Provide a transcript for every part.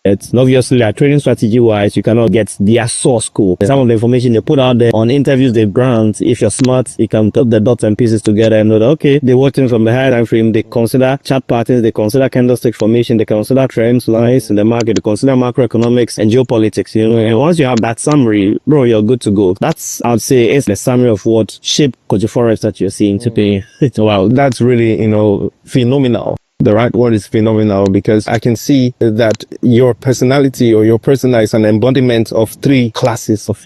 It's obviously like trading strategy wise, you cannot get their source code. Some of the information they put out there on interviews they grant, if you're smart, you can put the dots and pieces together and know that, okay, they're watching from the higher time frame, they consider chart patterns, they consider candlestick formation, they consider trends, lines in the market, they consider macroeconomics and geopolitics, you know. And once you have that summary, bro, you're good to go. That's, I would say, it's the summary of what shaped Kojo Forex that you're seeing today. Wow, that's really, phenomenal. The right word is phenomenal, because I can see that your personality or your persona is an embodiment of three classes of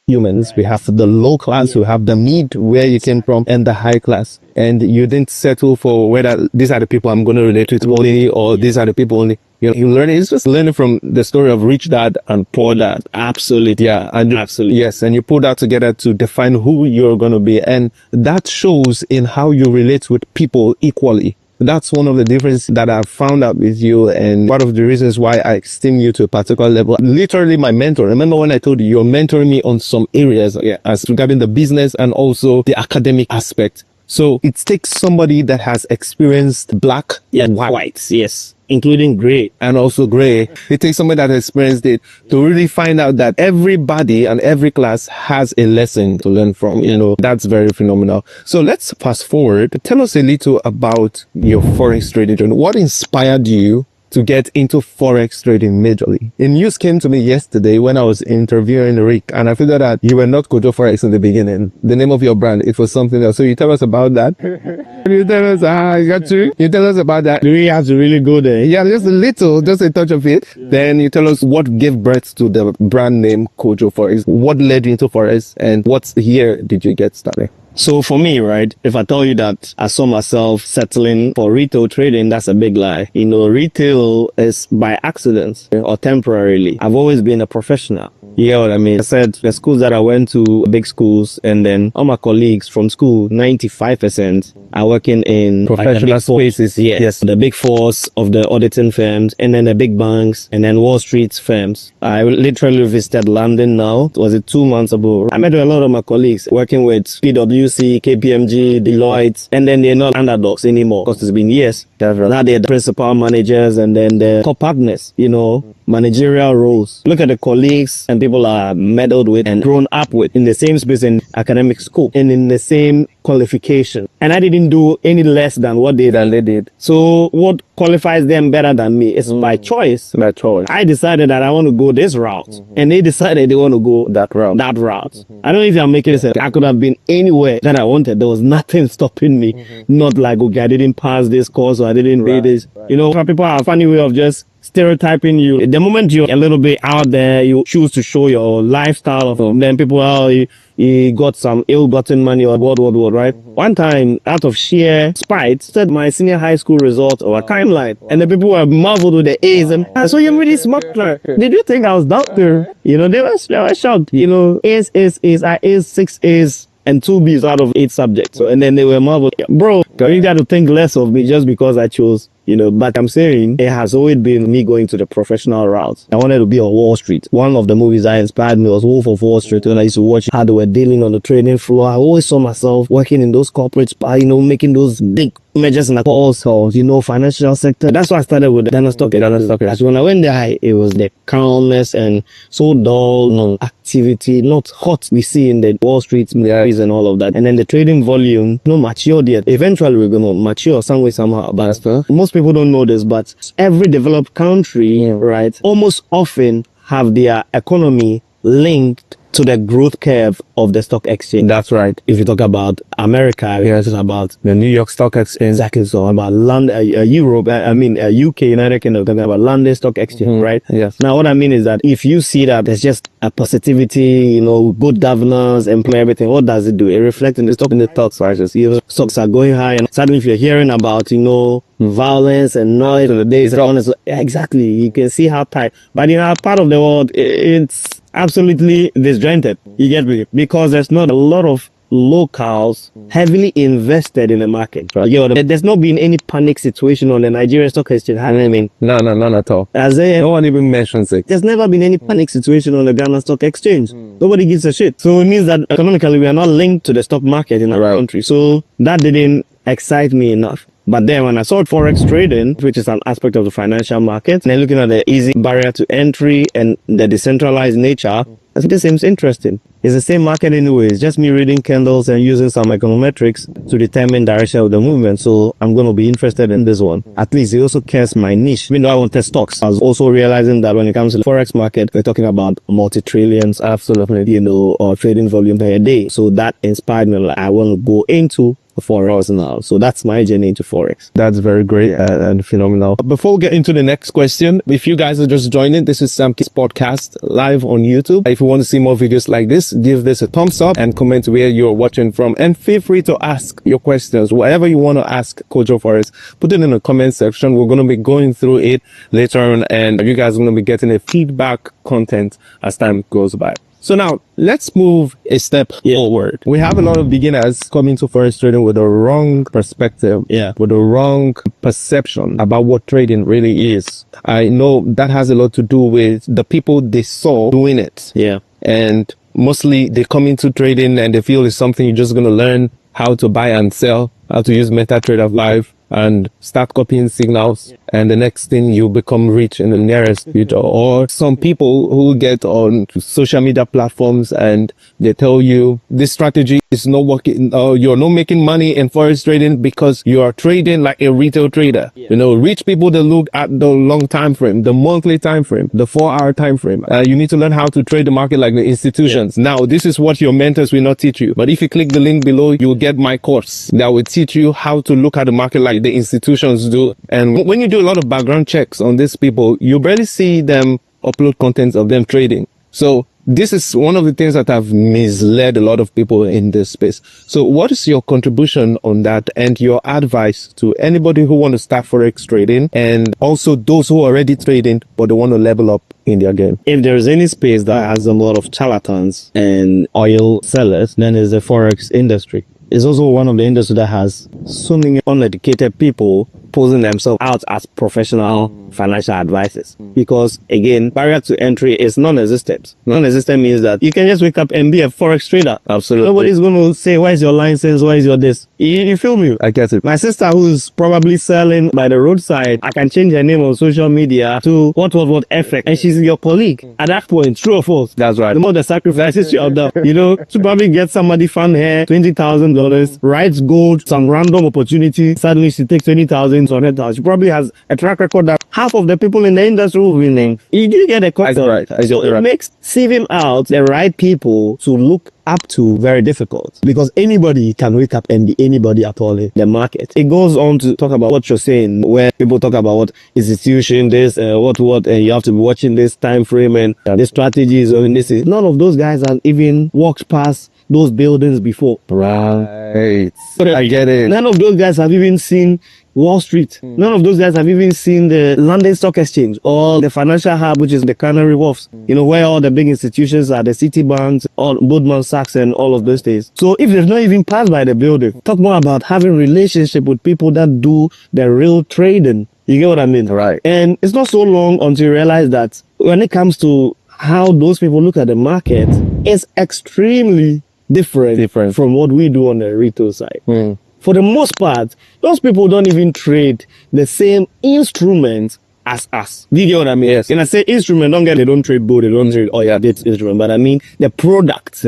humans. We have the low class, we have the mid, where you came from, and the high class. And you didn't settle for whether these are the people I'm going to relate with only, or these are the people only. You learn it's just learning from the story of rich dad and poor dad. Absolutely. Yeah. And absolutely. Yes. And you put that together to define who you're going to be. And that shows in how you relate with people equally. That's one of the differences that I've found out with you, and one of the reasons why I esteem you to a particular level. Literally my mentor. Remember when I told you you're mentoring me on some areas, as regarding the business and also the academic aspect. So it takes somebody that has experienced black and white, yes, including gray. And also gray. It takes somebody that has experienced it to really find out that everybody and every class has a lesson to learn from. That's very phenomenal. So let's fast forward. Tell us a little about your forex trading journey. What inspired you to get into forex trading majorly? A news came to me yesterday when I was interviewing Rick, and I figured that you were not Kojo Forex in the beginning. The name of your brand, it was something else. So you tell us about that. You tell us, you tell us about that. Do we have to really go there? Yeah, just a little, just a touch of it. Yeah. Then you tell us what gave birth to the brand name Kojo Forex. What led you into forex, and what year did you get started? So for me, right, if I tell you that I saw myself settling for retail trading, that's a big lie. Retail is by accident or temporarily. I've always been a professional. You know what I mean? I said the schools that I went to, big schools, and then all my colleagues from school, 95% are working in professional spaces. Yes. The big fours of the auditing firms, and then the big banks, and then Wall Street firms. I literally visited London now. Was it 2 months ago? I met a lot of my colleagues working with PwC, KPMG, Deloitte, and then they're not underdogs anymore because it's been years. Now they're the principal managers and then the top partners, managerial roles. Look at the colleagues and people are meddled with and grown up with in the same space in academic school and in the same qualification. And I didn't do any less than what they did. So what qualifies them better than me is by choice. By choice. I decided that I want to go this route, and they decided they want to go that route. I don't know if I'm making sense. I could have been anywhere that I wanted. There was nothing stopping me. Not like, okay, I didn't pass this course or I didn't read this. Some people have a funny way of just stereotyping you. The moment you're a little bit out there, you choose to show your lifestyle of them. Then people, you got some ill-gotten money or what, right? One time, out of sheer spite, said my senior high school results or a timeline, and the people were marveled with the A's. And so you're really smart. Did you think I was doctor? They were shocked. A's, I A's, 6 A's. And 2 B's out of 8 subjects. And then they were marveled. Bro, you got to think less of me just because I chose, but I'm saying it has always been me going to the professional route. I wanted to be on Wall Street. One of the movies that inspired me was Wolf of Wall Street. When I used to watch how they were dealing on the trading floor, I always saw myself working in those corporates, making those big mergers in the also, financial sector. That's why I started with the Ghana Stock Exchange. When I went there, it was the calmness and so dull, no activity, not hot we see in the Wall Street movies and all of that. And then the trading volume, not matured yet. Eventually we're going to mature some way, somehow. But most people don't know this, but every developed country, right, almost often have their economy linked to the growth curve of the stock exchange. That's right. If you talk about America, we're talking about the New York Stock Exchange. Exactly. So about London, Europe, UK, United Kingdom, talking about London Stock Exchange, right? Yes. Now, what I mean is that if you see that there's just a positivity, good governance, employ everything, what does it do? It reflects in the stock prices. Stocks are going high, and suddenly if you're hearing about, violence and noise on the days, exactly, you can see how tight. But in our part of the world, it's absolutely disjointed. You get me? Because there's not a lot of locals heavily invested in the market. Right? There's not been any panic situation on the Nigerian Stock Exchange. No, none at all. No one even mentions it. There's never been any panic situation on the Ghana Stock Exchange. Nobody gives a shit. So it means that economically we are not linked to the stock market in our country. So that didn't excite me enough. But then when I saw Forex trading, which is an aspect of the financial market, and then looking at the easy barrier to entry and the decentralized nature, I think this seems interesting. It's the same market anyway. It's just me reading candles and using some econometrics to determine direction of the movement. So I'm going to be interested in this one. At least it also cares my niche. Even though I wanted stocks, I was also realizing that when it comes to the Forex market, we're talking about multi-trillions, absolutely, or trading volume per day. So that inspired me. Like, I want to go into Forex now. So that's my journey into Forex. That's very great and phenomenal. Before we get into the next question, if you guys are just joining, this is Sam Kiss Podcast live on YouTube. If you want to see more videos like this, give this a thumbs up and comment where you're watching from. And feel free to ask your questions, whatever you want to ask Coach Joe Forrest, put it in the comment section. We're going to be going through it later on, and you guys are going to be getting a feedback content as time goes by. So now let's move a step forward. We have a lot of beginners coming to Forex trading with a wrong perspective, with a wrong perception about what trading really is. I know that has a lot to do with the people they saw doing it. And mostly they come into trading and they feel it's something you're just going to learn how to buy and sell, how to use MetaTrader 5 and start copying signals, and the next thing you become rich in the nearest future. Or some people who get on social media platforms and they tell you this strategy is not working, you're not making money in Forex trading because you are trading like a retail trader. You know, rich people, they look at the long time frame, the monthly time frame, the 4-hour time frame. You need to learn how to trade the market like the institutions. Now, this is what your mentors will not teach you. But if you click the link below, you will get my course that will teach you how to look at the market like the institutions do. And when you do a lot of background checks on these people, you barely see them upload contents of them trading. So this is one of the things that have misled a lot of people in this space. So what is your contribution on that and your advice to anybody who want to start Forex trading, and also those who are already trading but they want to level up in their game? If there's any space that has a lot of charlatans and oil sellers, then it's the Forex industry. It's also one of the industries that has so many uneducated people posing themselves out as professional financial advisors. Because again, barrier to entry is non-existent. Non-existent means that you can just wake up and be a Forex trader. Absolutely. Nobody's going to say, why is your license? Why is your this? You feel me? I get it. My sister, who's probably selling by the roadside, I can change her name on social media to what effect, and she's your colleague. At that point, true or false? That's right. The more the sacrifices you have done, you know, to probably get somebody fun hair, $20,000, writes gold, some random opportunity, suddenly she takes 20,000 on it. She probably has a track record that half of the people in the industry will be named. You do get a question. Right. So it makes sieving out the right people to look up to very difficult, because anybody can wake up and be anybody at all in the market. It goes on to talk about what you're saying, where people talk about what institution this, what, and you have to be watching this time frame and the strategies. And this is, none of those guys have even walked past those buildings before. Right. I get it. None of those guys have even seen Wall Street. None of those guys have even seen the London Stock Exchange or the financial hub, which is the Canary Wharfs, you know, where all the big institutions are, the Citibanks, all Goldman Sachs and all of those things. So if they've not even passed by the building, talk more about having relationship with people that do the real trading. You get what I mean? Right. And it's not so long until you realize that when it comes to how those people look at the market, it's extremely different from what we do on the retail side. For the most part, those people don't even trade the same instruments as us. Do you get what I mean? Yes. When I say instrument, they don't trade gold, they don't trade this instrument, but I mean the product.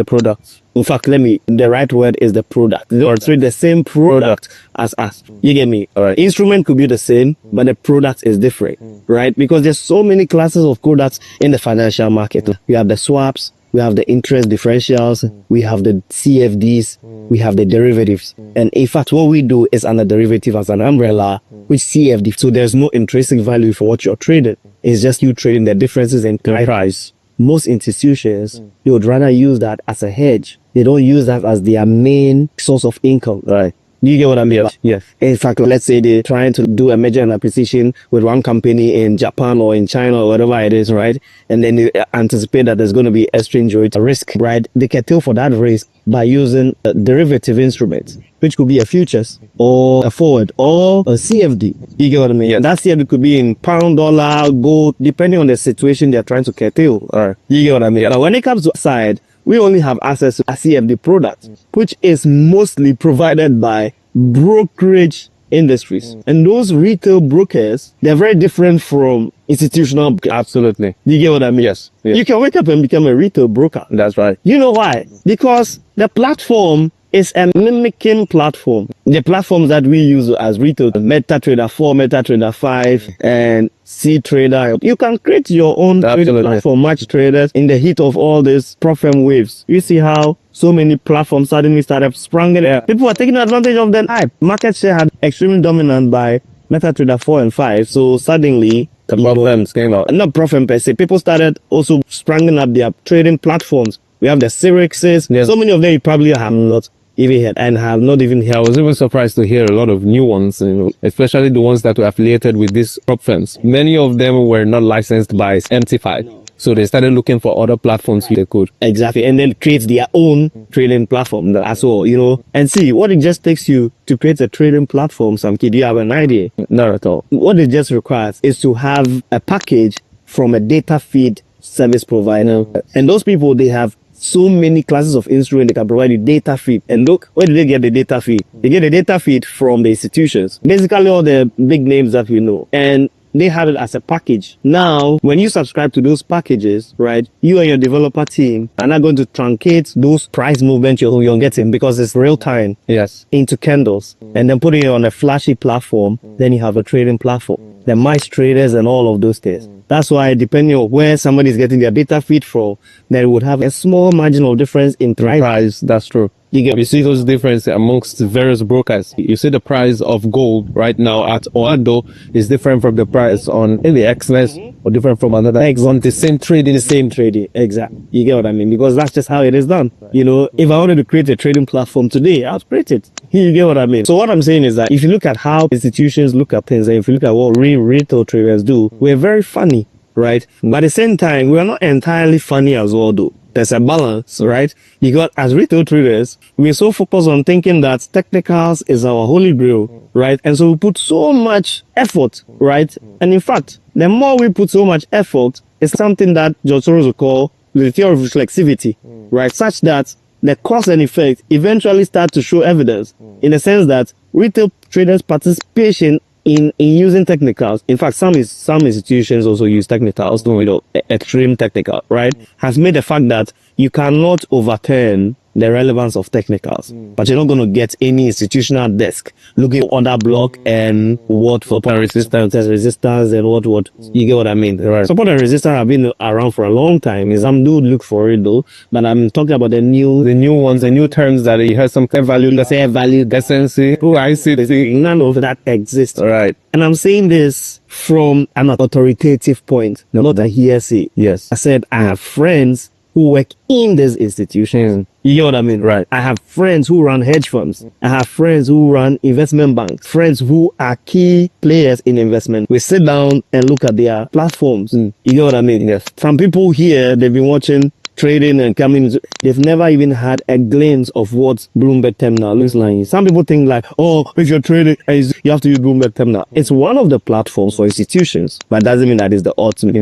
In fact, the right word is the product. They don't trade the same product as us. You get me? All right. Instrument could be the same, but the product is different, right? Because there's so many classes of products in the financial market. You have the swaps, we have the interest differentials, we have the CFDs, we have the derivatives. And in fact, what we do is under derivative as an umbrella, which CFD. So there's no intrinsic value for what you're trading. It's just you trading the differences in price. Most institutions, they would rather use that as a hedge. They don't use that as their main source of income. Right. You get what I mean? Yes. In fact, let's say they're trying to do a merger and acquisition with one company in Japan or in China or whatever it is, right? And then you anticipate that there's going to be exchange rate risk, right? They can tell for that risk by using a derivative instrument, which could be a futures or a forward or a CFD. You get what I mean? Yes. That CFD could be in pound, dollar, gold, depending on the situation they're trying to curtail. You get what I mean? But when it comes to side, we only have access to a CFD product, which is mostly provided by brokerage industries. And those retail brokers, they're very different from institutional brokers. Absolutely. You get what I mean? Yes. You can wake up and become a retail broker. That's right. You know why? Because the platform is a mimicking platform. The platforms that we use as retail, MetaTrader 4, MetaTrader 5, and CTrader. You can create your own trading platform, match traders in the heat of all these Prop-Firm waves. You see how so many platforms suddenly started springing. People were taking advantage of that hype. Market share had extremely dominant by MetaTrader 4 and 5. So suddenly, the Prop-Firms came out. Not Prop-Firm per se. People started also springing up their trading platforms. We have the Cyrixes. Yes. So many of them you probably have not even heard and have not even heard. I was even surprised to hear a lot of new ones, especially the ones that were affiliated with these prop firms. Many of them were not licensed by MT5. So they started looking for other platforms they could. Exactly. And then create their own trading platform as well, And see, what it just takes you to create a trading platform, Samki, do you have an idea? Not at all. What it just requires is to have a package from a data feed service provider. And those people, they have so many classes of instruments, they can provide you data feed. And look, where did they get the data feed? They get the data feed from the institutions. Basically all the big names that we know. And they have it as a package. Now, when you subscribe to those packages, right, you and your developer team are not going to truncate those price movements you're getting because it's real time. Yes. Into candles and then putting it on a flashy platform. Then you have a trading platform. The mice traders and all of those things. That's why depending on where somebody is getting their data feed from, they would have a small marginal difference in price. That's true. You see those differences amongst various brokers. You see the price of gold right now at Oado is different from the price on maybe XNES or different from another X on the same trading. Exactly. You get what I mean? Because that's just how it is done. If I wanted to create a trading platform today, I'd create it. You get what I mean? So what I'm saying is that if you look at how institutions look at things and if you look at what retail traders do, we're very funny, right? But at the same time, we're not entirely funny as well though. There's a balance, right? Because as retail traders, we're so focused on thinking that technicals is our holy grail, right? And so we put so much effort, right? And in fact, the more we put so much effort, it's something that George Soros would call the theory of reflexivity, right? Such that the cause and effect eventually start to show evidence in the sense that retail traders' participation in using technicals, in fact, some institutions also use technicals, extreme technical, right? Has made the fact that you cannot overturn the relevance of technicals, but you're not going to get any institutional desk looking at other block and what for support and resistance and what you get what I mean, right? Support and resistance have been around for a long time. Some do look for it though, but I'm talking about the new ones, the new terms that you have some value, let's say value, decency. Oh, I see. None of that exists, right? And I'm saying this from an authoritative point, not a hearsay. Yes, I said I have friends who work in these institutions. You know what I mean? Right. I have friends who run hedge funds. I have friends who run investment banks. Friends who are key players in investment. We sit down and look at their platforms. You know what I mean? Yes. Some people here, they've been watching trading and coming, they've never even had a glimpse of what Bloomberg Terminal looks like. Some people think like, oh, if you're trading, you have to use Bloomberg Terminal. It's one of the platforms for institutions, but it doesn't mean that it's the ultimate.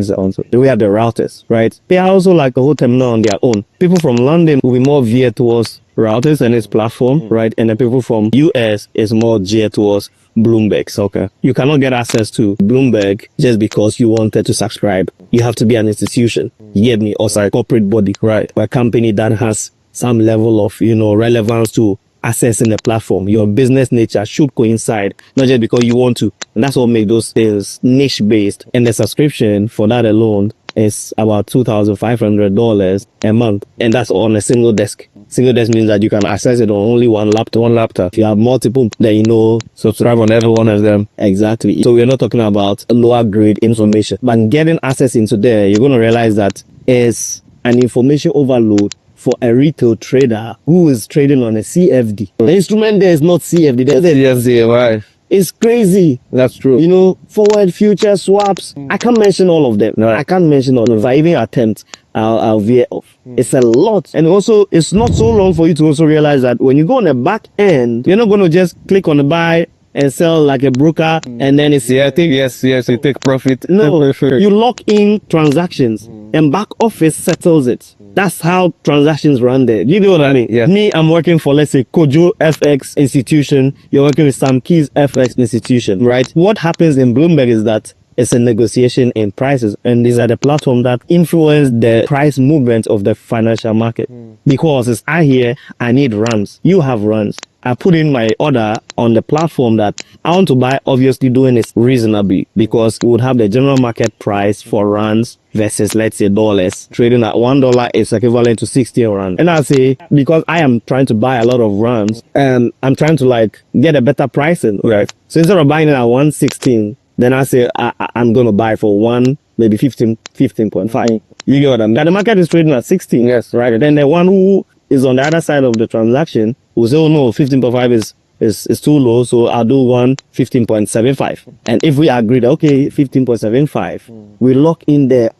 We have the routers, right? They are also like a whole terminal on their own. People from London will be more veered towards routers and its platform, right? And the people from US is more geared towards Bloomberg. Okay. You cannot get access to Bloomberg just because you wanted to subscribe. You have to be an institution. You get me? Or sorry, corporate body, right? A company that has some level of, relevance to accessing the platform. Your business nature should coincide, not just because you want to. And that's what makes those things niche based. And the subscription for that alone is about $2,500 a month. And that's on a single desk. Single desk means that you can access it on only one laptop. If you have multiple, then subscribe on every one of them. Exactly. So we're not talking about lower grade information. But getting access into there, you're going to realize that is an information overload for a retail trader who is trading on a CFD. The instrument there is not CFD. CFD, right? It's crazy. That's true. Forward, future, swaps. I can't mention all of them. No, I can't mention all of them. If I even attempt, I'll veer off. It's a lot. And also, it's not so long for you to also realize that when you go on the back end, you're not going to just click on the buy and sell like a broker, and then it's Yeah, I think yes, you take profit. no, you lock in transactions and back office settles it. That's how transactions run there. You know what I mean? Yeah. Me, I'm working for, let's say, Kojo FX institution. You're working with Sam Keys FX institution, right? What happens in Bloomberg is that it's a negotiation in prices, and these are the platform that influence the price movement of the financial market. Because it's I here, I need runs. You have runs. I put in my order on the platform that I want to buy, obviously doing it reasonably, because we would have the general market price for runs versus, let's say, dollars. Trading at $1 is equivalent to 60 rand. And I say, because I am trying to buy a lot of runs and I'm trying to like get a better pricing, right? So instead of buying it at 116, then I say I'm going to buy for maybe 15.5. You get what I mean? The market is trading at 16. Yes. Right. Then the one who is on the other side of the transaction will say, oh no, 15.5 is too low, so I'll do 15.75. And if we agree that okay, 15.75, we lock in there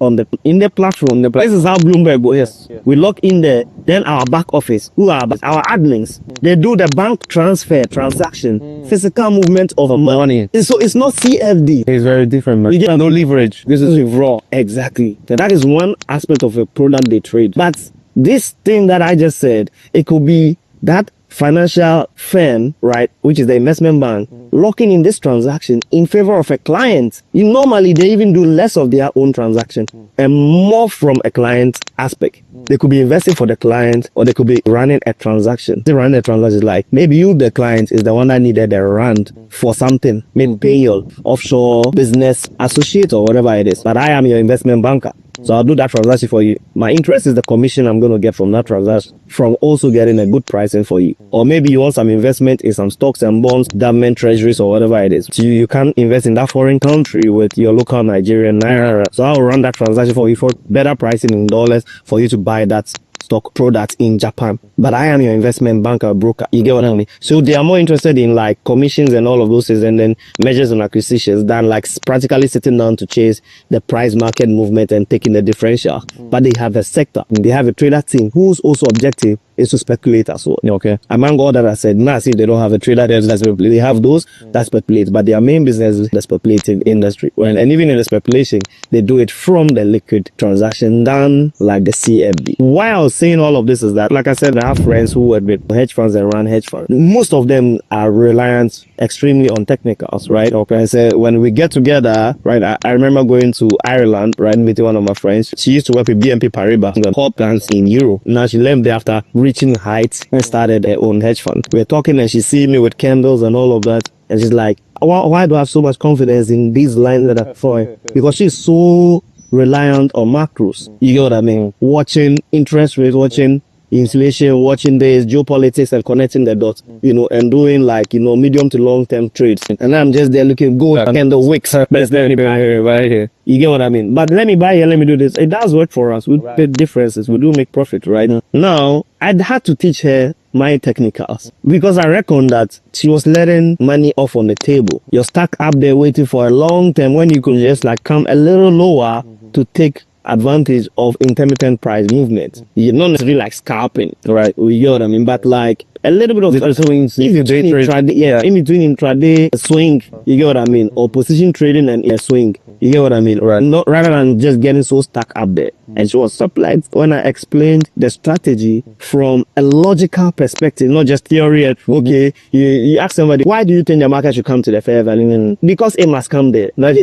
in the platform. This is how Bloomberg goes. Yes. We lock in there. Then our back office, who are our admins, they do the bank transfer transaction, physical movement of money. So it's not CFD. It's very different, man. You get No leverage. this is raw. Exactly. That is one aspect of a product they trade. But this thing that I just said, it could be that financial firm, right, which is the investment bank, locking in this transaction in favor of a client. Normally, they even do less of their own transaction and more from a client aspect. They could be investing for the client, or they could be running a transaction. They run a transaction like maybe you, the client, is the one that needed a rand for something, maybe paying your offshore business associate or whatever it is. But I am your investment banker. So I'll do that transaction for you. My interest is the commission I'm going to get from that transaction, from also getting a good pricing for you. Or maybe you want some investment in some stocks and bonds, government treasuries or whatever it is. So you can invest in that foreign country with your local Nigerian naira. So I'll run that transaction for you for better pricing in dollars for you to buy that stock product in Japan. But I am your investment banker, broker. You get what I mean? So they are more interested in like commissions and all of those things, and then mergers and acquisitions, than like practically sitting down to chase the price market movement and taking the differential. But they have a sector. They have a trader team whose also objective is to speculate as well. Okay. Among all that I said, now see they don't have a trader there that speculate. They have those that speculate, but their main business is the speculating industry. And even in the speculation, they do it from the liquid transaction down like the CFD. Why I was saying all of this is that, like I said, I have friends who work with hedge funds and run hedge funds. Most of them are reliant extremely on technicals, right? Okay. So when we get together, right, I remember going to Ireland, right, meeting one of my friends. She used to work with BNP Paribas, the core plans in Euro. Now she left there after reaching heights and started her own hedge fund. We're talking and she see me with candles and all of that, and she's like, why do I have so much confidence in these lines that are flowing? Because she's so reliant on macros. You get what I mean? Watching interest rates, watching inflation, watching this geopolitics and connecting the dots, and doing like, medium to long term trades. And I'm just there looking good, candle wicks. Best anything I hear right here. You get what I mean? But let me buy here, let me do this. It does work for us. We pay differences. We do make profit, right? Now, I'd had to teach her my technicals because I reckon that she was letting money off on the table. You're stuck up there waiting for a long time when you could just like come a little lower to take advantage of intermittent price movement. You're not necessarily like scalping, right? You know what I mean? But like a little bit of the swings. If you trade in between intraday swing, you get what I mean? Or position trading and a swing. You get what I mean? Right. Not rather than just getting so stuck up there. And she was surprised when I explained the strategy from a logical perspective, not just theory. Okay, you ask somebody, why do you think the market should come to the fair value? Because it must come there. Now,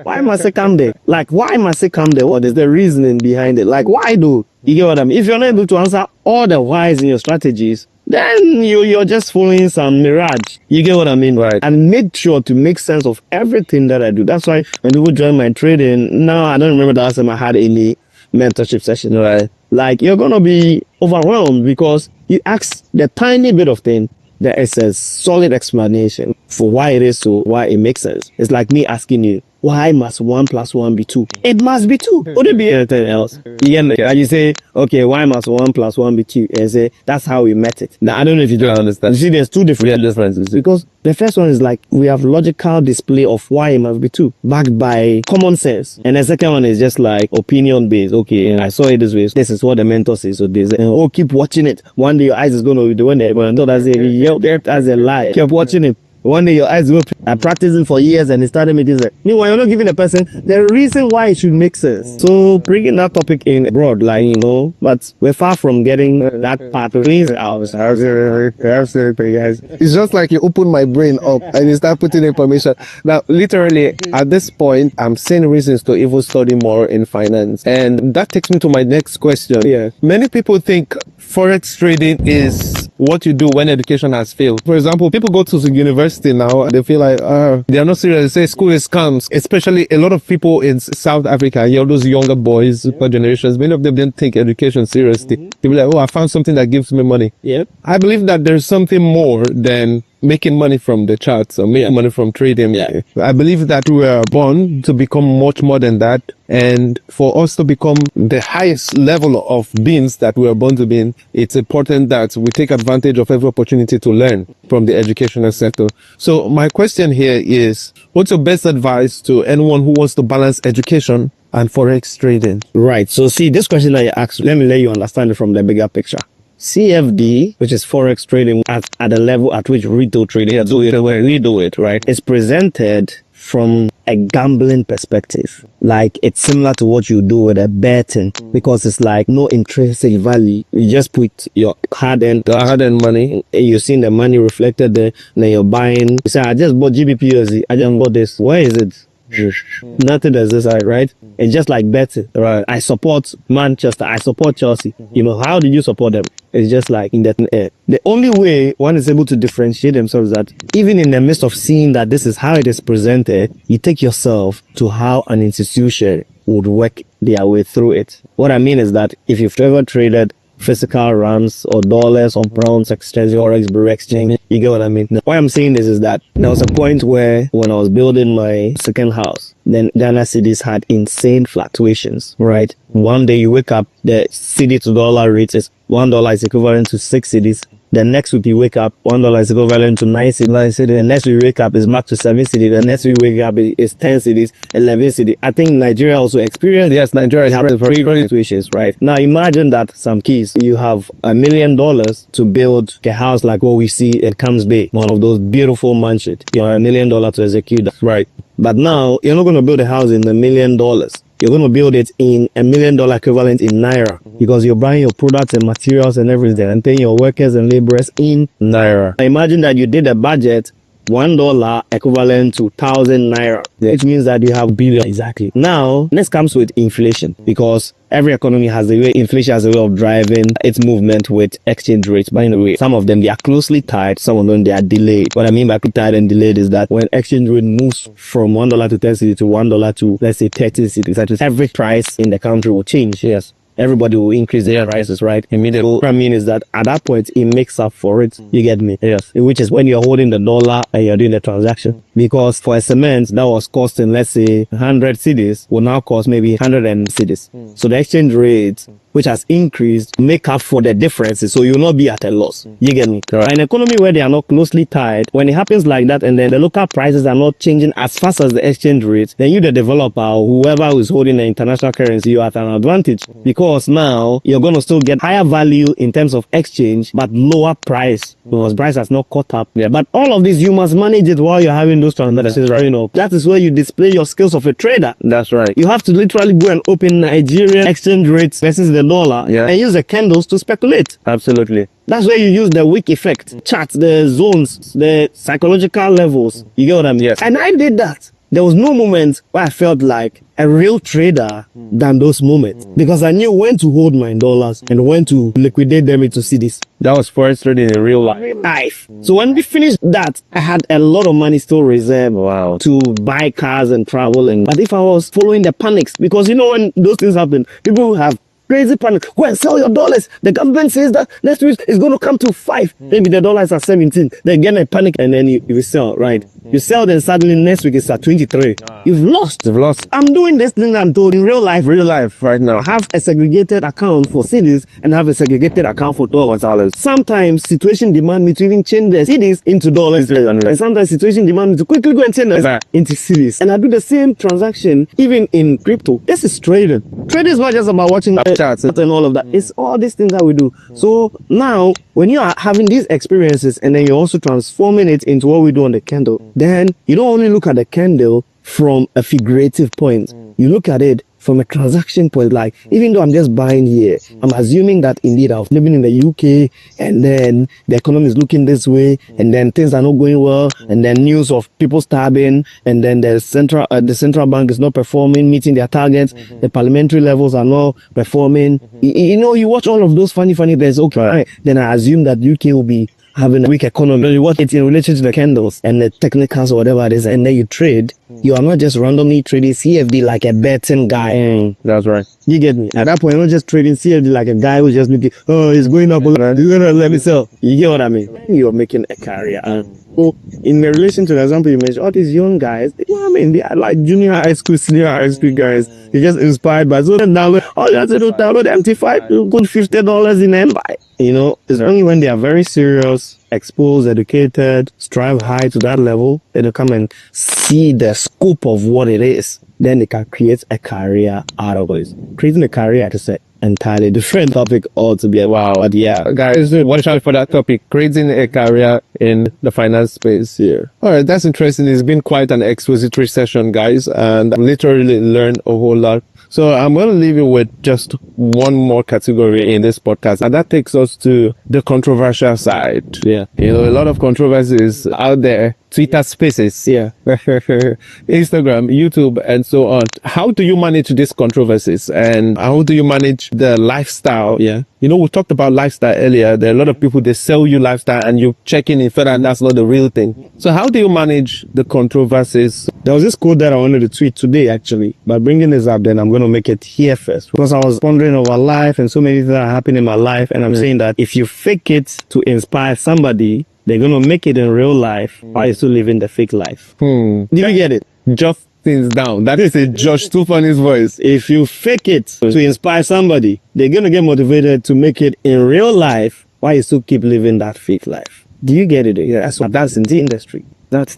why must it come there? Like, why must it come there? What is the reasoning behind it? Like, why do? You get what I mean? If you're not able to answer all the whys in your strategies, then you're just following some mirage. You get what I mean? Right. And make sure to make sense of everything that I do. That's why when people join my trading, now I don't remember the last time I had any mentorship session, right? Like, you're going to be overwhelmed because you ask the tiny bit of thing, there is a solid explanation for why it is so, why it makes sense. It's like me asking you, why must 1 + 1 be 2? It must be 2. Would it be anything else? You say, okay, why must 1 + 1 be 2? And say, that's how we met it. Now, I don't know if you don't understand. You see, there's two different differences. Because the first one is like, we have logical display of why it must be 2, backed by common sense. And the second one is just like opinion based. Okay, I saw it this way. This is what the mentor says. So this, keep watching it. One day your eyes is going to be the one that, but until that's a lie. Keep watching it. One day your eyes will are practicing for years and it started making sense. Meanwhile, you're not giving the person the reason why it should make sense. So bringing that topic in broad, like, you know, but we're far from getting that part of things out. Absolutely, guys. It's just like you open my brain up and you start putting information. Now, literally, at this point, I'm seeing reasons to even study more in finance. And that takes me to my next question. Yeah. Many people think Forex trading is what you do when education has failed. For example, people go to the university now, they feel like, they are not serious. They say school is scams. Especially a lot of people in South Africa, you know, those younger boys, super generations, many of them didn't take education seriously. They be like, oh, I found something that gives me money. Yep. I believe that there's something more than making money from the charts or making money from trading. Yeah. I believe that we are born to become much more than that. And for us to become the highest level of beings that we are born to be in, it's important that we take advantage of every opportunity to learn from the educational sector. So my question here is, what's your best advice to anyone who wants to balance education and Forex trading? Right. So see, this question that you asked, let me let you understand it from the bigger picture. CFD, which is Forex trading at the level at which retail trading do it, where we do it, right, is presented from a gambling perspective. Like, it's similar to what you do with a betting, because it's like no intrinsic value. You just put your hard-earned money, and you're seeing the money reflected there, and then you're buying. You say, I just bought GBP, I just bought this. Where is it? Nothing does this, right? It's just like betting, right? I support Manchester, I support Chelsea. You know, how did you support them? It's just like in that air. The only way one is able to differentiate themselves is that even in the midst of seeing that this is how it is presented, you take yourself to how an institution would work their way through it. What I mean is that if you've ever traded physical rands or dollars or pounds exchange or bureau exchange, you get what I mean? Now, why I'm saying this is that there was a point where when I was building my second house, then Ghana cedis had insane fluctuations, right? One day you wake up, the cedi to dollar rate is $1 is equivalent to 6 cedis. The next week you wake up, $1 is equivalent to 9 cedis. The next week you wake up is back to 7 cedis. The next week you wake up is 10 cedis, 11 cedis. I think Nigeria also experienced. Yes, Nigeria have very situations, right? Now imagine that some keys, you have $1 million to build a house like what we see at Camps Bay, one of those beautiful mansions. You have $1 million to execute that, right? But now you're not going to build a house in $1 million. You're going to build it in $1 million equivalent in Naira, because you're buying your products and materials and everything and paying your workers and laborers in Naira. Imagine that you did a budget $1 equivalent to 1,000 Naira, which means that you have billion. Exactly. Now, this comes with inflation, because every economy has a way, inflation has a way of driving its movement with exchange rates. By the way, some of them, they are closely tied, some of them, they are delayed. What I mean by tied and delayed is that when exchange rate moves from $1 to 10 cedis to $1 to, let's say, 30 cedis, every price in the country will change. Yes. Everybody will increase their prices, right? Immediately. What I mean is that at that point, it makes up for it. You get me? Yes. Which is when you're holding the dollar and you're doing the transaction. Because for a cement that was costing, let's say, 100 cedis, will now cost maybe 100 cedis. So the exchange rate, which has increased, make up for the differences. So you'll not be at a loss. You get me? Right. An economy where they are not closely tied, when it happens like that and then the local prices are not changing as fast as the exchange rate, then you, the developer, or whoever is holding the international currency, you are at an advantage. Because now you're going to still get higher value in terms of exchange, but lower price, because price has not caught up. Yeah. But all of this, you must manage it while you're having those transactions, right? You know, that is where you display your skills of a trader. That's right. You have to literally go and open Nigerian exchange rates versus the dollar, and use the candles to speculate. Absolutely. That's where you use the wick effect, chart the zones, the psychological levels. You get what I mean? Yes. And I did that. There was no moment where I felt like a real trader than those moments, because I knew when to hold my dollars and when to liquidate them into cedis. That was Forex trading in real life. So when we finished that, I had a lot of money still reserved to buy cars and travel. But if I was following the panics, because you know when those things happen, people have crazy panic. Go and sell your dollars. The government says that next week it's going to come to 5. Maybe the dollars are 17. They get a panic and then you sell, right? You sell them, suddenly next week it's at 23. You've lost. They've lost. I'm doing this thing I'm told in real life. Real life right now. Have a segregated account for CDs and have a segregated account for dollars. Sometimes situation demand me to even change the CDs into dollars. And sometimes situation demand me to quickly go and change them into CDs. And I do the same transaction even in crypto. This is trading. Trading is not just about watching charts and all of that. It's all these things that we do. So now when you are having these experiences and then you're also transforming it into what we do on the candle, then you don't only look at the candle from a figurative point. You look at it from a transaction point. Like, even though I'm just buying here, I'm assuming that indeed I'm living in the UK and then the economy is looking this way and then things are not going well and then news of people starving and then the central bank is not performing, meeting their targets, the parliamentary levels are not performing. You know, you watch all of those funny things. Okay, right. Then I assume that UK will be having a weak economy. You watch it in relation to the candles and the technicals or whatever it is, and then you trade. You are not just randomly trading CFD like a betting guy. That's right. You get me? At that point, you're not just trading CFD like a guy who's just looking, oh, it's going up, you're gonna let me sell. You get what I mean? You're making a career. So, in relation to the example you mentioned, all these young guys, you know what I mean? They are like junior high school, senior high school guys. They're just inspired by so then download. All you have to do, download MT5, you put $50 in and buy. You know, it's only when they are very serious, exposed, educated, strive high to that level, then they come and see the scope of what it is. Then they can create a career out of it. Creating a career is an entirely different topic altogether. Wow. But yeah, Guys, watch out for that topic. Creating a career in the finance space here. All right, that's interesting. It's been quite an expository session, guys, and I've literally learned a whole lot. So I'm going to leave you with just one more category in this podcast, and that takes us to the controversial side. Yeah. You know, a lot of controversies out there. Twitter Spaces, Yeah. Instagram, YouTube, and so on. How do you manage these controversies, and how do you manage the lifestyle? Yeah. You know, we talked about lifestyle earlier. There are a lot of people, they sell you lifestyle and you check in further and that's not the real thing. So how do you manage the controversies? There was this quote that I wanted to tweet today, actually. By bringing this up, then I'm going to make it here first. Because I was pondering over life and so many things that are happening in my life. And I'm saying that if you fake it to inspire somebody, they're going to make it in real life while you're still living the fake life. Do you get it? Just things down. That is a Josh Stufani's voice. If you fake it to inspire somebody, they're going to get motivated to make it in real life while you still keep living that fake life. Do you get it? Yeah, that's in the industry.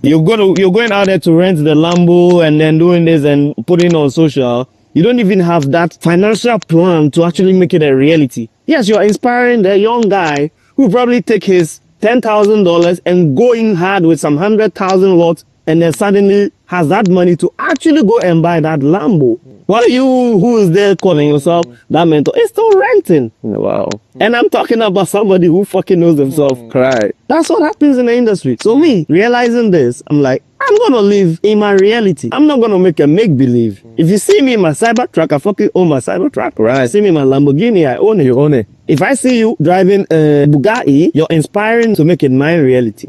You're going out there to rent the Lambo and then doing this and putting on social. You don't even have that financial plan to actually make it a reality. Yes, you're inspiring the young guy who probably take his $10,000 and go in hard with some 100,000 watts and then suddenly has that money to actually go and buy that Lambo. While you, who is there calling yourself that mentor, is still renting. Wow. And I'm talking about somebody who fucking knows themselves. Right. That's what happens in the industry. So me, realizing this, I'm like, I'm going to live in my reality. I'm not going to make a make-believe. If you see me in my Cybertruck, I fucking own my Cybertruck. Right. If you see me in my Lamborghini, I own it. You own it. If I see you driving a Bugatti, you're inspiring to make it my reality.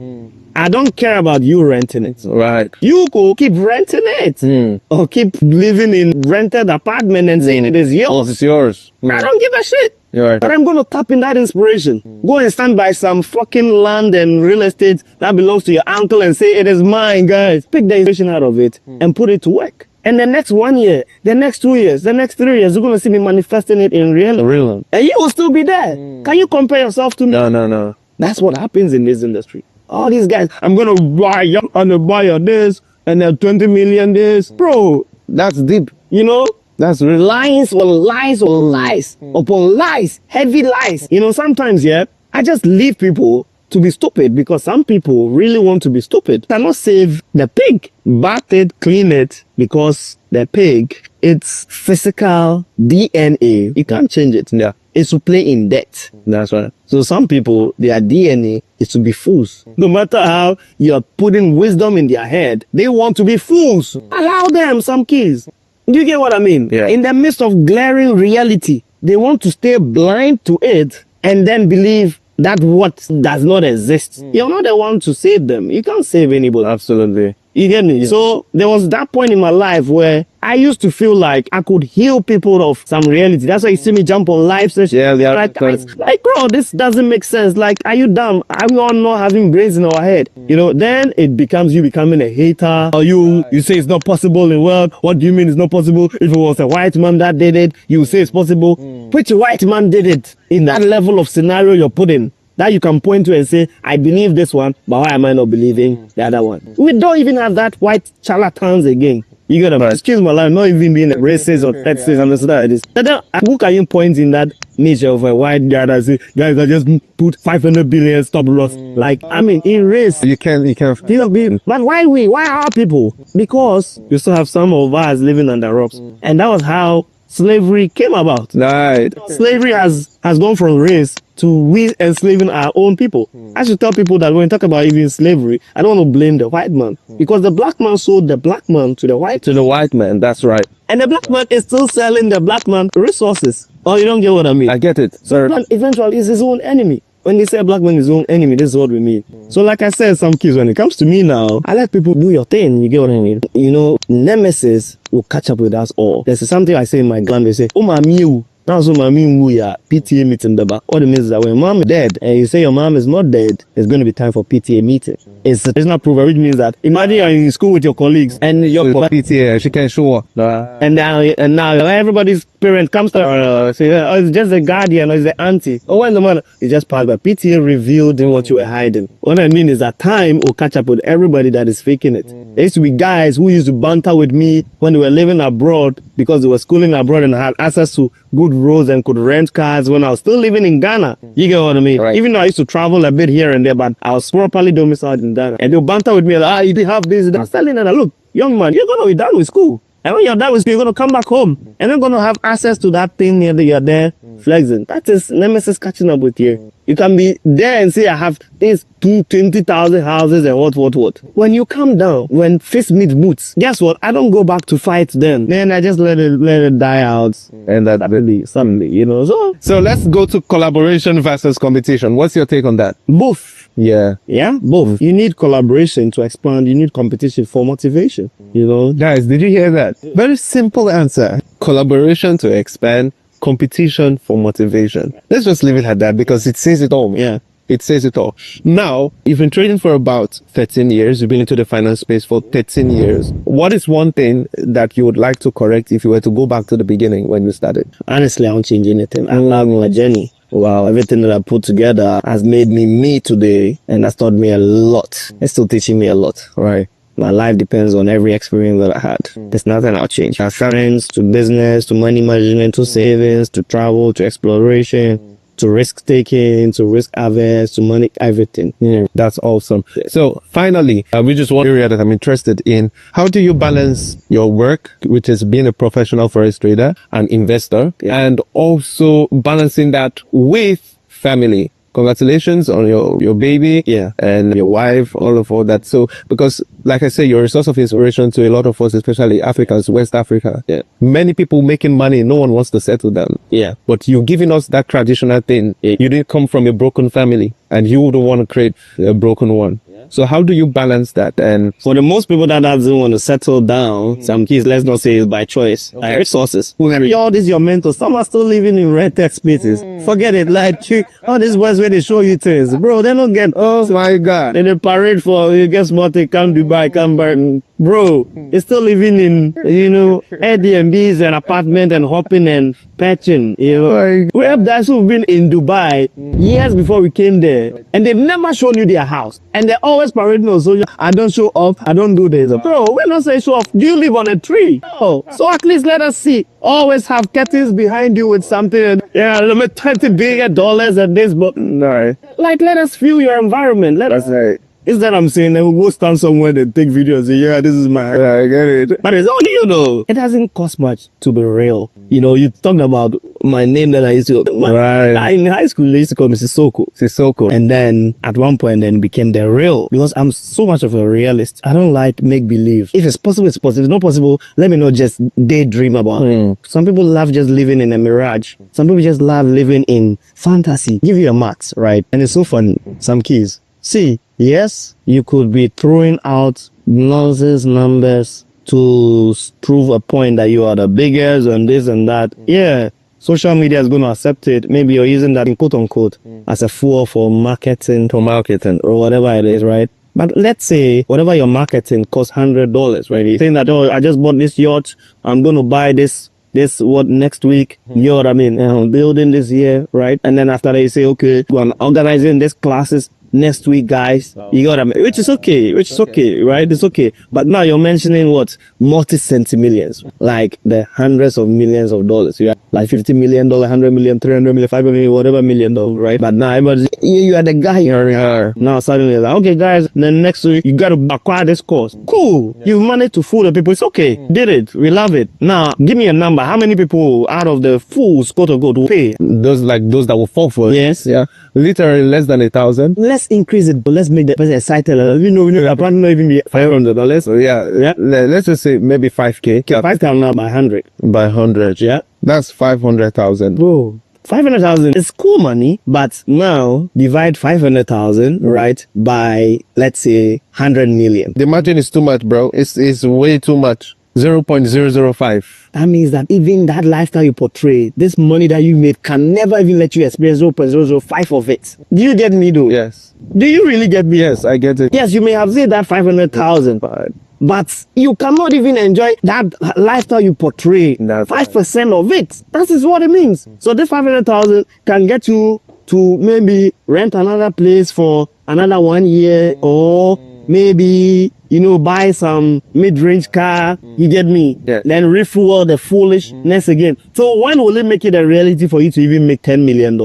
I don't care about you renting it. Right. You go keep renting it. Or keep living in rented apartment and saying it is yours. It's yours. I don't give a shit. You're right. But I'm going to tap in that inspiration. Go and stand by some fucking land and real estate that belongs to your uncle and say, it is mine, guys. Pick the inspiration out of it and put it to work. And the next 1 year, the next 2 years, the next 3 years, you're going to see me manifesting it in real. Real. And you will still be there. Can you compare yourself to me? No. That's what happens in this industry. All these guys, I'm going to buy you and a buyer this and then 20 million this. Bro, That's deep. you know, That's real. lies on lies on lies upon lies, heavy lies. You know, sometimes, yeah, I just leave people to be stupid because some people really want to be stupid. Cannot save the pig. Bath it, clean it, because the pig, it's physical DNA. You can't change it. Yeah. It's to play in debt. That's right. So some people, their DNA is to be fools. No matter how you're putting wisdom in their head, they want to be fools. Allow them some keys. Do you get what I mean? Yeah. In the midst of glaring reality, they want to stay blind to it and then believe that what does not exist. You're not the one to save them. You can't save anybody. Absolutely. You get me? So there was that point in my life where I used to feel like I could heal people of some reality. That's why you see me jump on live sessions. Yeah, yeah. Like, bro, this doesn't make sense. Like, are you dumb? Are we all not having brains in our head? You know, then it becomes you becoming a hater. Or you say it's not possible in the world. What do you mean it's not possible? If it was a white man that did it, you say it's possible. Which white man did it in that level of scenario you're putting? That you can point to and say, I believe this one, but why am I not believing the other one? We don't even have that white charlatans again. You gotta excuse my life, not even being a racist or sexist, understand it is. Who can you point in that niche of a white guy that say, guys, I just put 500 billion stop loss? Like, I mean, in race. You can. But why our people? Because you still have some of us living under rocks. And that was how slavery came about. Right. Slavery has gone from race to we enslaving our own people. I should tell people that when you talk about even slavery, I don't want to blame the white man, because the black man sold the black man to the white man. That's right. and the black man is still selling the black man resources. Oh, you don't get what I mean? I get it. So eventually is his own enemy. When they say black man is his own enemy, this is what we mean. So like I said, some kids, when it comes to me now, I let people do your thing. You get what I mean? You know, nemesis will catch up with us all. There's something I say in my clan. They say, oh, my mew. Now, so my PTA meeting. What it means is that when mom is dead and you say your mom is not dead, it's going to be time for PTA meeting. It's not proven, which means that imagine you're in school with your colleagues and your PTA, she can show up. and now everybody's parent comes to say, oh, it's just a guardian or it's the auntie. Oh, when the mother is just part, but PTA revealed in what you were hiding. What I mean is that time will catch up with everybody that is faking it. There used to be guys who used to banter with me when they were living abroad because they were schooling abroad and had access to good roads and could rent cars when I was still living in Ghana. You get what I mean? Right. Even though I used to travel a bit here and there, but I was properly domiciled in Ghana. And they'll banter with me like, you didn't have this. I was telling them, look, young man, you're going to be done with school. And when you're done with school, you're going to come back home. And you're going to have access to that thing here that you're there flexing. That is nemesis catching up with you. You can be there and say, I have these 20,000 houses and what. When you come down, when fist meets boots, guess what? I don't go back to fight then. Then I just let it die out. And that really, suddenly, you know. So let's go to collaboration versus competition. What's your take on that? Both. Yeah. Yeah, both. You need collaboration to expand. You need competition for motivation. You know, Guys, did you hear that? Very simple answer. Collaboration to expand, competition for motivation. Let's just leave it at that because it says it all. yeah. It says it all. Now, you've been trading for about 13 years. You've been into the finance space for 13 years. What is one thing that you would like to correct if you were to go back to the beginning when you started? Honestly, I won't change anything. I love my journey. Wow, everything that I put together has made me today, and that's taught me a lot. It's still teaching me a lot. Right. My life depends on every experience that I had. There's nothing I'll change. From friends to business to money management to savings to travel to exploration to risk taking to risk averse to money, everything. Yeah, that's awesome. So finally, we just one area that I'm interested in. How do you balance your work, which is being a professional forex trader and investor, and also balancing that with family? Congratulations on your baby and your wife, all that. So, because like I say, you're a source of inspiration to a lot of us, especially Africans, West Africa. Yeah. Many people making money, no one wants to settle them. Yeah. But you're giving us that traditional thing. Yeah. You didn't come from a broken family and you wouldn't want to create a broken one. So how do you balance that? And for the most people that doesn't want to settle down, some kids, let's not say it's by choice, like resources. All this your mentors. Some are still living in red tech spaces. Forget it. Like, all these boys where they show you things, bro. They don't get. Oh my God! Then they parade for you. Guess what? They come Dubai, come Burton. Bro, they're still living in, Airbnbs and apartment and hopping and patching, We have guys who've been in Dubai years before we came there and they've never shown you their house. And they're always parading on social. I don't show up. I don't do this. Bro, we're not saying show off. Do you live on a tree? Oh, so at least let us see. Always have curtains behind you with something. Yeah, $20 billion and this, but no. Like, let us feel your environment. Let us say. Is that I'm saying that we'll go stand somewhere and take videos and say, yeah, this is my, I get it. But it's only, it doesn't cost much to be real. You talked about my name that I used to, in high school, they used to call me Sissoko. And then at one point, then became the real, because I'm so much of a realist. I don't like make believe. If it's possible, it's possible. If it's not possible, let me not just daydream about it. Some people love just living in a mirage. Some people just love living in fantasy. Give you a max, right? And it's so funny. Some keys. See, yes, you could be throwing out nonsense numbers to prove a point that you are the biggest and this and that, yeah, social media is going to accept it. Maybe you're using that in quote unquote as a fuel for marketing or whatever it is, right? But let's say whatever your marketing costs $100, right? You're saying that, oh, I just bought this yacht, I'm going to buy this what next week, you know what I mean? Building this year, right? And then after that you say, okay, I'm organizing these classes next week, guys. You got what I mean? Which is okay, right? It's okay. But now you're mentioning what? Multi-centimillions, like the hundreds of millions of dollars. Yeah, like $50 million, $100 million, $300 million, $500 million, whatever million dollars, right? But now everybody's, you are the guy here. Now suddenly like, okay, guys, then next week you got to acquire this course. Cool. You've managed to fool the people. It's okay. Did it. We love it. Now give me a number. How many people out of the fools quote unquote will pay? Those that will fall for it. Yes. Yeah. Literally less than 1,000. Let's increase it, but let's make the person excited. We know, I probably not even be $500. So yeah. Let's just say maybe 5K. 5,000 now by 100. By 100. Yeah. That's 500,000. Whoa. 500,000 is cool money, but now divide 500,000, right, by let's say 100 million. The margin is too much, bro. It's way too much. 0.005. That means that even that lifestyle you portray, this money that you made can never even let you experience 0.005 of it. Do you get me though? Yes. Do you really get me? Yes, I get it. Yes, you may have said that 500,000, but you cannot even enjoy that lifestyle you portray. 5% of it. That is what it means. So this 500,000 can get you to maybe rent another place for another 1 year, or maybe, buy some mid-range car. You get me? Yeah. Then refuel the foolishness again. So when will it make it a reality for you to even make $10 million?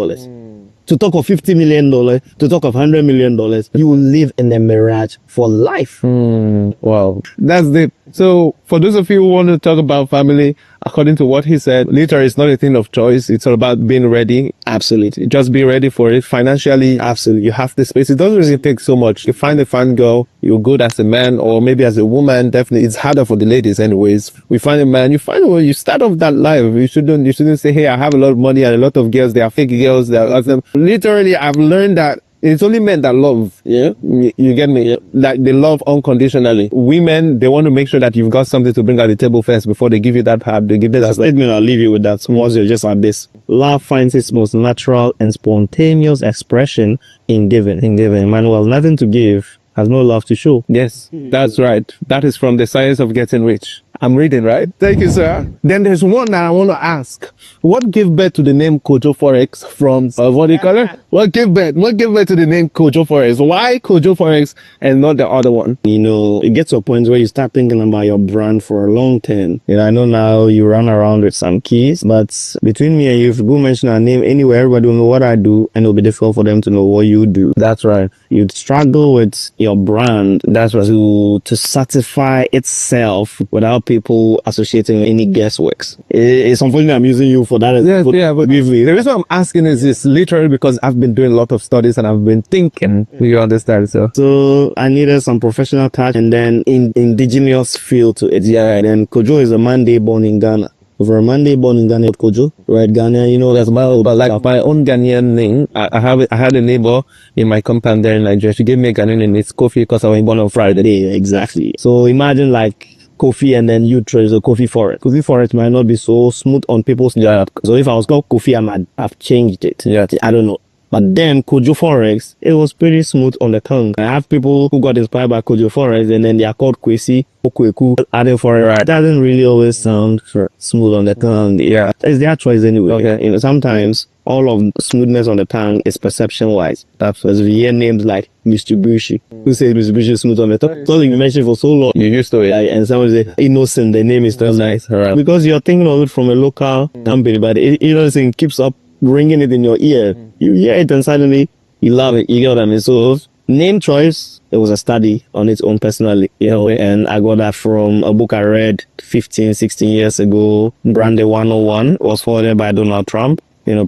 To talk of $50 million, to talk of $100 million, you will live in a mirage for life. Wow. That's deep. So for those of you who want to talk about family, according to what he said, literally it's not a thing of choice. It's all about being ready. Absolutely. Just be ready for it financially. Absolutely. You have the space. It doesn't really take so much. You find a fun girl, you're good as a man, or maybe as a woman. Definitely it's harder for the ladies anyways. We find a man, you find a way, you start off that life. You shouldn't say, hey, I have a lot of money and a lot of girls. They are fake girls. They are awesome. Literally, I've learned that it's only men that love. Yeah. You get me? Yeah. Like they love unconditionally. Women, they want to make sure that you've got something to bring at the table first before they give you that part. They give you that. Statement, I'll leave you with that. Once you're just like this. Love finds its most natural and spontaneous expression in giving. Emmanuel, nothing to give has no love to show. Yes, that's right. That is from The Science of Getting Rich. I'm reading, right? Thank you, sir. Then there's one that I want to ask. What gave birth to the name Kojo Forex from, what do you call it? What gave birth to the name Kojo Forex? Why Kojo Forex and not the other one? It gets to a point where you start thinking about your brand for a long term. I know now you run around with some keys, but between me and you, if you go mention a name anywhere, everybody will know what I do, and it'll be difficult for them to know what you do. That's right. You'd struggle with your brand. That's right. To satisfy itself without people associating any guessworks. It's unfortunate I'm using you for that. Yes, but the reason I'm asking is this literally because I've been doing a lot of studies and I've been thinking. You understand, so I needed some professional touch and then indigenous feel to it. Yeah, then Kojo is a Monday born in Ghana. For a Monday born in Ghana, Kojo, right? Ghana, that's my own Ghanaian name. I had a neighbor in my compound there in Nigeria. She gave me a Ghanaian name. It's Kofi because I was born on Friday. Yeah, exactly. So imagine like Kofi and then you try the Kofi Forest. Kofi Forest might not be so smooth on people's lap. So if I was called Kofi, I might have changed it. Yeah, I don't know. But then Kojo Forex, it was pretty smooth on the tongue. I have people who got inspired by Kojo Forex and then they are called Kwesi, Okweku, adding Forex. It doesn't really always sound smooth on the tongue. Yeah, it's their choice anyway. Okay. Sometimes all of smoothness on the tongue is perception-wise. That's why we hear names like Mitsubishi. Who says Mitsubishi is smooth on the tongue? Something you mentioned for so long. You used to it. And someone say Innocent, the name is still nice. Right. Because you're thinking of it from a local company, but Innocent keeps up ringing it in your ear. You hear it and suddenly you love it. You get what I mean? So name choice, it was a study on its own personally, and I got that from a book I read 15, 16 years ago. Branded 101 was forwarded by Donald Trump.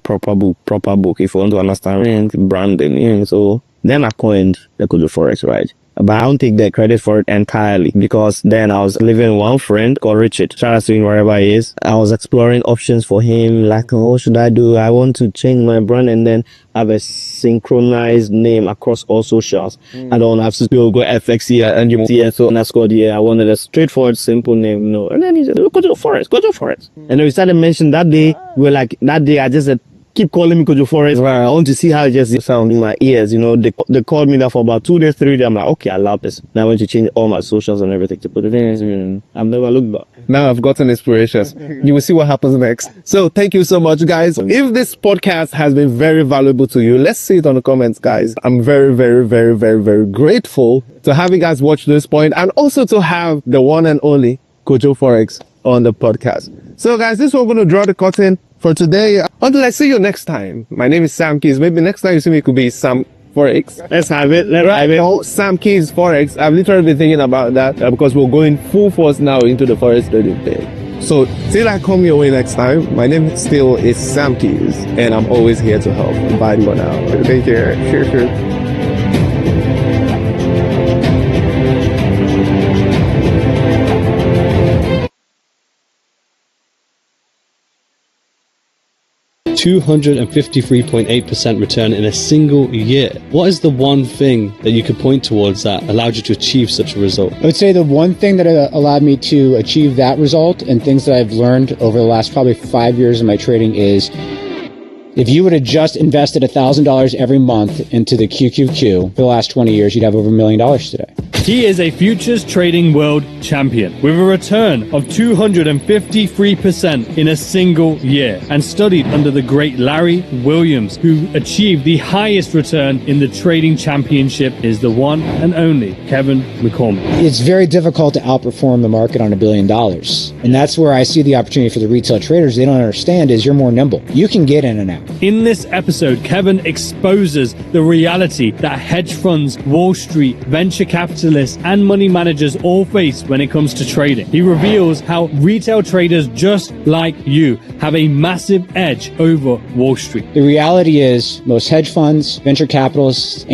Proper book if you want to understand branding. So then I coined the Kojo Forex, right? But I don't take the credit for it entirely, because then I was living with one friend called Richard. Shout out to him wherever he is. I was exploring options for him, like, oh, what should I do? I want to change my brand and then have a synchronized name across all socials. I don't have to go FX here and CSO underscore here. I wanted a straightforward, simple name, you know. And then he said, Kojo Forest. And then we started mentioning that day. We were like, that day I just said, keep calling me Kojo Forest. I want to see how it just sounds in my ears. You know, they called me that for about 2 days, 3 days. I'm like, okay, I love this. Now I want to change all my socials and everything to put it in. I've never looked back. Now I've gotten inspirations. You will see what happens next. So thank you so much, guys. If this podcast has been very valuable to you, let's see it on the comments, guys. I'm very, very, very, very, very grateful to have you guys watch this point, and also to have the one and only Kojo Forex on the podcast. So guys, this is what we're going to draw the curtain for today. Until I see you next time. My name is Sam Keys. Maybe next time you see me, it could be Sam Forex. Let's have it. Let's have it. Oh, Sam Keys Forex. I've literally been thinking about that because we're going full force now into the Forex trading thing. So till I come your way next time, my name still is Sam Keys, and I'm always here to help. Bye for now. Take care. 253.8% return in a single year. What is the one thing that you could point towards that allowed you to achieve such a result? I would say the one thing that allowed me to achieve that result, and things that I've learned over the last probably 5 years of my trading, is if you would have just invested $1,000 every month into the QQQ for the last 20 years, you'd have over $1 million today. He is a futures trading world champion with a return of 253% in a single year, and studied under the great Larry Williams, who achieved the highest return in the trading championship, is the one and only Kevin McCormick. It's very difficult to outperform the market on $1 billion. And that's where I see the opportunity for the retail traders. They don't understand is you're more nimble. You can get in and out. In this episode, Kevin exposes the reality that hedge funds, Wall Street, venture capitalists, and money managers all face when it comes to trading. He reveals how retail traders just like you have a massive edge over Wall Street. The reality is most hedge funds, venture capitalists, and